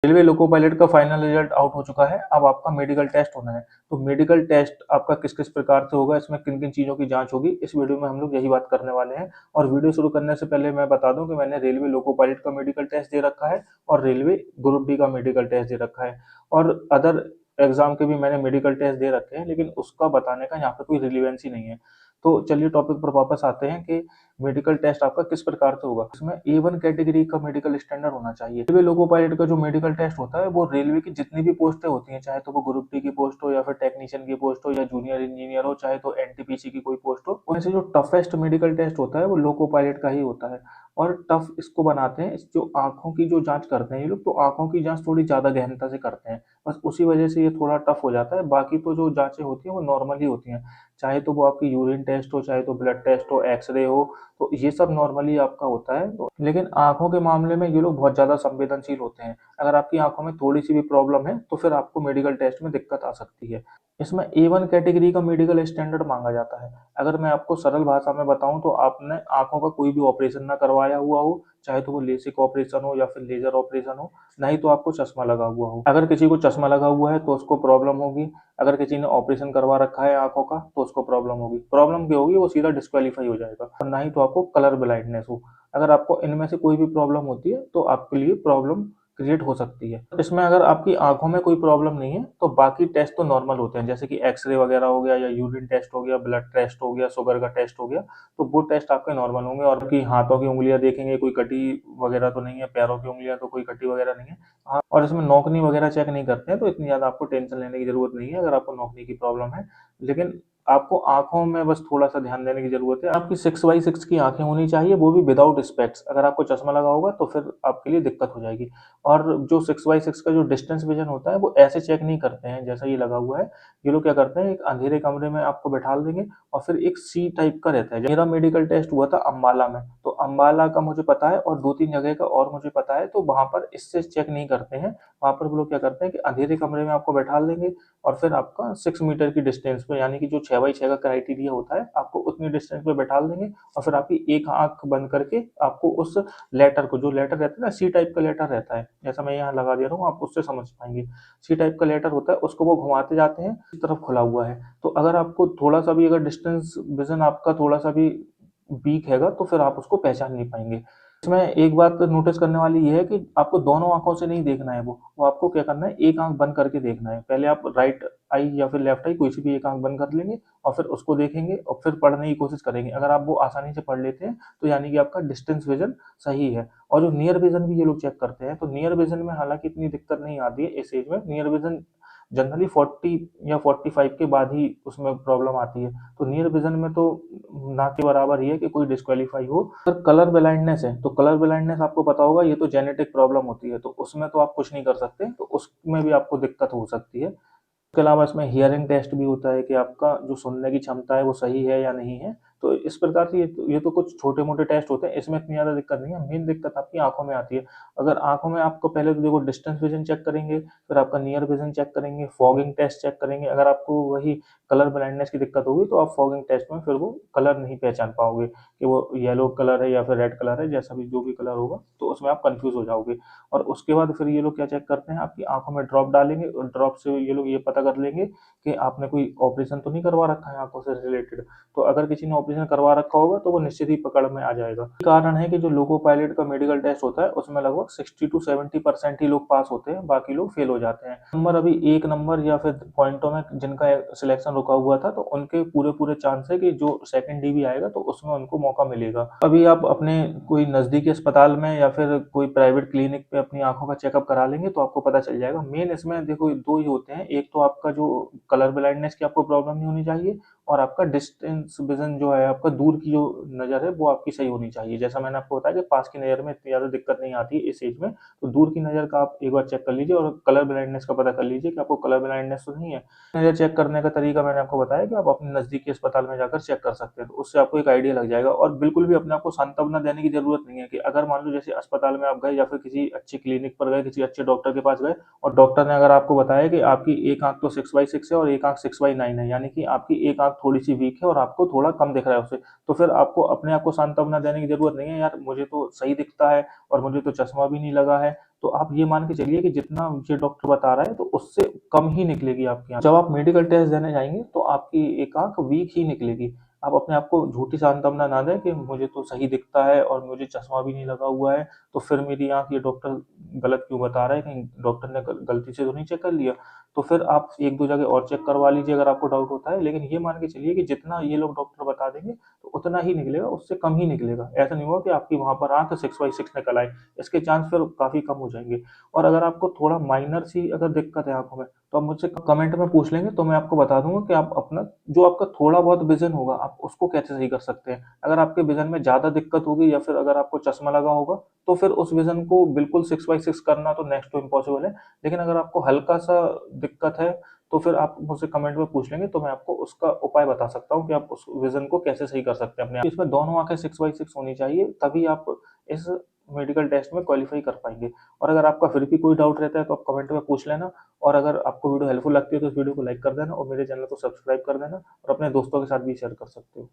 Railway loco pilot का final result out हो चुका है। अब आपका मेडिकल टेस्ट होना है। तो मेडिकल टेस्ट आपका किस-किस प्रकार से होगा, इसमें किन-किन चीज़ों की जाँच होगी, इस वीडियो में हम लोग यही बात करने वाले हैं। और वीडियो शुरू करने से पहले मैं बता दूँ कि मैंने रेलवे लोको पायलट का मेडिकल टेस्ट दे रखा है और रेलवे ग्रुप डी का मेडिकल टेस्ट दे रखा है और अदर एग्ज़ाम के भी मैंने मेडिकल टेस्ट दे रखे हैं, लेकिन उसका बताने का यहाँ पे कोई रिलेवेंसी नहीं है। तो चलिए टॉपिक पर वापस आते हैं कि मेडिकल टेस्ट आपका किस प्रकार से होगा। इसमें A1 कैटेगरी का मेडिकल स्टैंडर्ड होना चाहिए। रेलवे लोको पायलट का जो मेडिकल टेस्ट होता है वो रेलवे की जितनी भी पोस्टें होती हैं, चाहे तो वो ग्रुप डी की पोस्ट हो या फिर टेक्नीशियन की पोस्ट हो या जूनियर इंजीनियर हो, चाहे तो एनटीपीसी की कोई पोस्ट हो, उनमें से जो टफेस्ट मेडिकल टेस्ट होता है वो लोको पायलट का ही होता है। और टफ इसको बनाते हैं, जो आँखों की जो जाँच करते हैं ये लोग, तो आँखों की जाँच थोड़ी ज़्यादा गहनता से करते हैं। बस उसी वजह से ये थोड़ा टफ हो जाता है, बाकी तो जो जाँचें होती हैं वो नॉर्मल ही होती हैं। चाहे तो वो आपकी यूरिन टेस्ट हो, चाहे तो ब्लड टेस्ट हो, एक्स-रे हो, तो ये सब नॉर्मली आपका होता है। तो लेकिन आँखों के मामले में ये लोग बहुत ज़्यादा संवेदनशील होते हैं। अगर आपकी आँखों में थोड़ी-सी भी प्रॉब्लम है, तो फिर आपको मेडिकल टेस्ट में दिक्कत आ सकती है। इसमें A1 कैटेगरी का मेडिकल स्टैंडर्ड माँगा जाता है। अगर मैं आपको सरल भाषा में बताऊँ तो आपने आँखों का कोई भी ऑपरेशन ना करवाया हुआ हो, चाहे तो वो लेसिक ऑपरेशन हो या फिर लेज़र ऑपरेशन हो, ना ही तो आपको चश्मा लगा हुआ हो। अगर किसी को चश्मा लगा हुआ है तो उसको प्रॉब्लम होगी, अगर किसी ने ऑपरेशन करवा रखा है आँखों का तो उसको प्रॉब्लम होगी। प्रॉब्लम क्या होगी, वो सीधा डिस्क्वालीफाई हो जाएगा और ना ही तो आपको कलर ब्लाइंडनेस हो। अगर आपको इनमें से कोई भी प्रॉब्लम होती है तो आपके लिए प्रॉब्लम क्रिएट हो सकती है। इसमें अगर आपकी आँखों में कोई प्रॉब्लम नहीं है तो बाकी टेस्ट तो नॉर्मल होते हैं, जैसे कि एक्स-रे वगैरह हो गया या यूरिन टेस्ट हो गया, ब्लड टेस्ट हो गया, शुगर का टेस्ट हो गया, तो वो टेस्ट आपके नॉर्मल होंगे और आपकी हाथों की उँगलियाँ देखेंगे, कोई कटी वगैरह तो नहीं है, पैरों की उँगलियाँ तो कोई कटी वगैरह नहीं है। हाँ, और इसमें नौकनी वगैरह चेक नहीं करते हैं, तो इतनी ज़्यादा आपको टेंशन लेने की ज़रूरत नहीं है अगर आपको नौकनी की प्रॉब्लम है। लेकिन आपको आँखों में बस थोड़ा-सा ध्यान देने की ज़रूरत है। आपकी 6/6 की आँखें होनी चाहिए, वो भी विदाउट स्पेक्स। अगर आपको चश्मा लगा होगा तो फिर आपके लिए दिक्कत हो जाएगी। और जो 6/6 का जो डिस्टेंस विज़न होता है वो ऐसे चेक नहीं करते हैं जैसा ये लगा हुआ है। ये लोग क्या करते हैं, एक अंधेरे कमरे में आपको बैठाल देंगे और फिर एक सी टाइप का रहता है। मेरा मेडिकल टेस्ट हुआ था अम्बाला में, तो अम्बाला का मुझे पता है और 2-3 जगह का और मुझे पता है, तो वहाँ पर इससे चेक नहीं करते हैं। वहाँ पर वो लोग क्या करते हैं कि अंधेरे कमरे में आपको बैठाल देंगे और फिर आपका 6 मीटर की डिस्टेंस पे, यानी कि जो 6/6 का क्राइटेरिया होता है, आपको उतनी डिस्टेंस पे बैठाल देंगे और फिर आपकी एक आँख बंद करके आपको उस लेटर को, जो लेटर रहता है ना, सी टाइप का लेटर रहता है, जैसा मैं यहाँ लगा दे रहा हूँ, आप उससे समझ पाएँगे। सी टाइप का लेटर होता है, उसको वो घुमाते जाते हैं, इस तरफ खुला हुआ है। तो अगर आपको थोड़ा-सा भी, अगर डिस्टेंस विज़न आपका थोड़ा-सा भी वीक हैगा, तो फिर आप उसको पहचान नहीं पाएँगे। इसमें एक बात नोटिस करने वाली ये है कि आपको दोनों आँखों से नहीं देखना है वो आपको क्या करना है, एक आँख बंद करके देखना है। पहले आप राइट आई या फिर लेफ्ट आई, कोई सी भी एक आँख बंद कर लेंगे और फिर उसको देखेंगे और फिर पढ़ने की कोशिश करेंगे। अगर आप वो आसानी से पढ़ लेते हैं, तो यानी कि आपका डिस्टेंस विज़न सही है। और जो नियर विज़न भी ये लोग चेक करते हैं, तो नियर विज़न में हालाँकि इतनी दिक्कत नहीं आती है इस एज में। नियर विज़न जनरली 40 या 45 के बाद ही उसमें प्रॉब्लम आती है। तो नियर विज़न में तो ना के बराबर ही है कि कोई डिस्क्वालीफाई हो। अगर कलर ब्लाइंडनेस है, तो कलर ब्लाइंडनेस आपको पता होगा, ये तो जेनेटिक प्रॉब्लम होती है, तो उसमें तो आप कुछ नहीं कर सकते, तो उसमें भी आपको दिक्कत हो सकती है। इसके अलावा इसमें हियरिंग टेस्ट भी होता है कि आपका जो सुनने की क्षमता है वो सही है या नहीं है। तो इस प्रकार से ये तो कुछ छोटे-मोटे टेस्ट होते हैं, इसमें इतनी ज़्यादा दिक्कत नहीं है। मेन दिक्कत आपकी आँखों में आती है। अगर आँखों में आपको पहले तो देखो डिस्टेंस विज़न चेक करेंगे, फिर आपका नियर विज़न चेक करेंगे, फॉगिंग टेस्ट चेक करेंगे। अगर आपको वही कलर ब्लाइंडनेस की दिक्कत होगी तो आप फॉगिंग टेस्ट में फिर वो कलर नहीं पहचान पाओगे कि वो येलो कलर है या फिर रेड कलर है, जैसा भी जो भी कलर होगा, तो उसमें आप कन्फ्यूज़ हो जाओगे। और उसके बाद फिर ये लोग क्या चेक करते हैं, आपकी आँखों में ड्रॉप डालेंगे और ड्रॉप से ये लोग ये पता कर लेंगे कि आपने कोई ऑपरेशन तो नहीं करवा रखा है आँखों से रिलेटेड। तो अगर किसी ने ऑपरेशन करवा रखा होगा तो वो निश्चित ही पकड़ में आ जाएगा। यही कारण है कि जो लोको पायलट का मेडिकल टेस्ट होता है उसमें लगभग 60 टू 70% ही लोग पास होते हैं, बाकी लोग फेल हो जाते हैं। नंबर अभी 1 नंबर या फिर पॉइंटों में जिनका सिलेक्शन रुका हुआ था, तो उनके पूरे-पूरे चांस है कि जो सेकंड डी भी आएगा तो उसमें उनको मौका मिलेगा। अभी आप अपने कोई नज़दीकी अस्पताल में या फिर कोई प्राइवेट क्लिनिक पे अपनी आँखों का चेकअप करा लेंगे तो आपको पता चल जाएगा। मेन इसमें देखो 2 ही होते हैं, एक तो आपका जो कलर ब्लाइंडनेस की आपको प्रॉब्लम नहीं होनी चाहिए और आपका डिस्टेंस विज़न जो है, आपका दूर की जो नज़र है वो आपकी सही होनी चाहिए। जैसा मैंने आपको बताया कि पास की नज़र में इतनी ज़्यादा दिक्कत नहीं आती है इस एज में, तो दूर की नज़र का आप एक बार चेक कर लीजिए और कलर ब्लाइंडनेस का पता कर लीजिए कि आपको कलर ब्लाइंडनेस तो नहीं है। नज़र चेक करने का तरीका मैंने आपको बताया कि आप अपने नज़दीकी अस्पताल में जाकर चेक कर सकते हैं, तो उससे आपको एक आइडिया लग जाएगा। और बिल्कुल भी अपने आप को सांत्वना देने की ज़रूरत नहीं है कि अगर मान लो जैसे अस्पताल में आप गए या फिर किसी अच्छी क्लिनिक पर गए, किसी अच्छे डॉक्टर के पास गए और डॉक्टर ने अगर आपको बताया कि आपकी एक आँख तो 6/6 है और एक आँख 6/9 है, यानी कि आपकी एक आँख थोड़ी-सी वीक है और आपको थोड़ा कम दिख रहा है उससे, तो फिर आपको अपने आप को सांत्वना देने की ज़रूरत नहीं है, यार मुझे तो सही दिखता है और मुझे तो चश्मा भी नहीं लगा है, तो आप ये मान के चलिए कि जितना ये डॉक्टर बता रहा है तो उससे कम ही निकलेगी आपकी आँख। जब आप मेडिकल टेस्ट देने जाएँगे तो आपकी एक आँख वीक ही निकलेगी। आप अपने आप को झूठी सांत्वना ना दें कि मुझे तो सही दिखता है और मुझे चश्मा भी नहीं लगा हुआ है, तो फिर मेरी आँख ये डॉक्टर गलत क्यों बता रहा है, कहीं डॉक्टर ने गलती से तो नहीं चेक कर लिया? तो फिर आप 1-2 जगह और चेक करवा लीजिए अगर आपको डाउट होता है, लेकिन ये मान के चलिए कि जितना ये लोग डॉक्टर बता देंगे, तो उतना ही निकलेगा, उससे कम ही निकलेगा। ऐसा नहीं होगा कि आपकी वहाँ पर आँख 6/6 निकल आए, इसके चांस फिर काफ़ी कम हो जाएँगे। और अगर आपको थोड़ा माइनर सी अगर दिक्कत है आँखों में, तो आप मुझसे कमेंट में पूछ लेंगे, तो मैं आपको बता दूँगा कि आप अपना जो आपका थोड़ा बहुत विज़न होगा, आप उसको कैसे सही कर सकते हैं। अगर आपके विज़न में ज़्यादा दिक्कत होगी या फिर अगर आपको चश्मा लगा होगा, तो फिर उस विज़न को बिल्कुल 6/6 करना तो नेक्स्ट टू इम्पॉसिबल है। लेकिन अगर आपको हल्का-सा दिक्कत है, तो फिर आप मुझसे कमेंट में पूछ लेंगे, तो मैं आपको उसका उपाय बता सकता हूँ कि आप उस विज़न को कैसे सही कर सकते हैं अपने आप। इसमें दोनों आँखें 6/6 होनी चाहिए, तभी आप इस मेडिकल टेस्ट में क्वालीफाई कर पाएँगे। और अगर आपका फिर भी कोई डाउट रहता है, तो आप कमेंट में पूछ लेना। और अगर आपको वीडियो हेल्पफुल लगती है, तो इस वीडियो को लाइक कर देना और मेरे चैनल को सब्सक्राइब कर देना और अपने दोस्तों के साथ भी शेयर कर सकते हो।